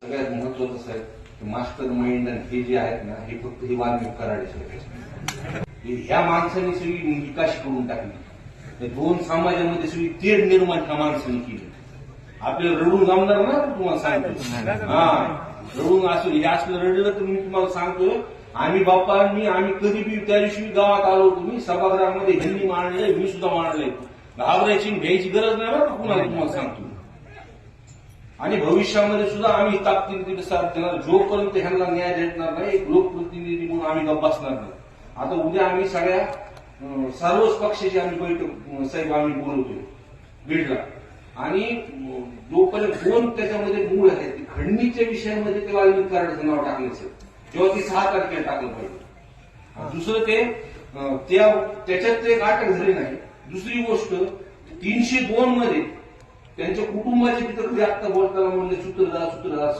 सगळ्यात महत्वाचं असं आहे की मास्टर माइंड आणि हे जे आहेत ना हे फक्त ही वाल्मिक कराडे ह्या माणसाने सगळी विकास करून टाकली. दोन समाजामध्ये सगळी तेढ निर्माण ह्या माणसाने केली. आपल्याला रडून जमणार ना तुम्हाला सांगतो. हा रडून असं हे असलं रडलं तर मी तुम्हाला सांगतोय आम्ही बाप्पांनी आम्ही कधी बी त्या दिवशी गावात आलो तुम्ही सभागृहामध्ये ह्यांनी मांडले मी सुद्धा मांडले. घाबरायची घ्यायची गरज नाही बरं कुणाला तुम्हाला सांगतो. आणि भविष्यामध्ये सुद्धा आम्ही ताकदीने साथ देणार जोपर्यंत ह्यांना न्याय भेटणार नाही. एक लोकप्रतिनिधी म्हणून आम्ही गप्प बसणार नाही. आता उद्या आम्ही सगळ्या सर्वच पक्षाची आम्ही बैठक साहेब आम्ही बोलवतोय बीडला. आणि जोपर्यंत कोण त्याच्यामध्ये मूळ आहे ते खंडणीच्या विषयामध्ये ते वाल्मिक कराडाचं नाव टाकण्याचं तेव्हा ती 6 तारखेला टाकलं पाहिजे. दुसरं त्याच्यात ते एक अटक झाली नाही. दुसरी गोष्ट 302 मध्ये त्यांच्या कुटुंबाचे तिथं आता बोलताना म्हणले सूत्रधार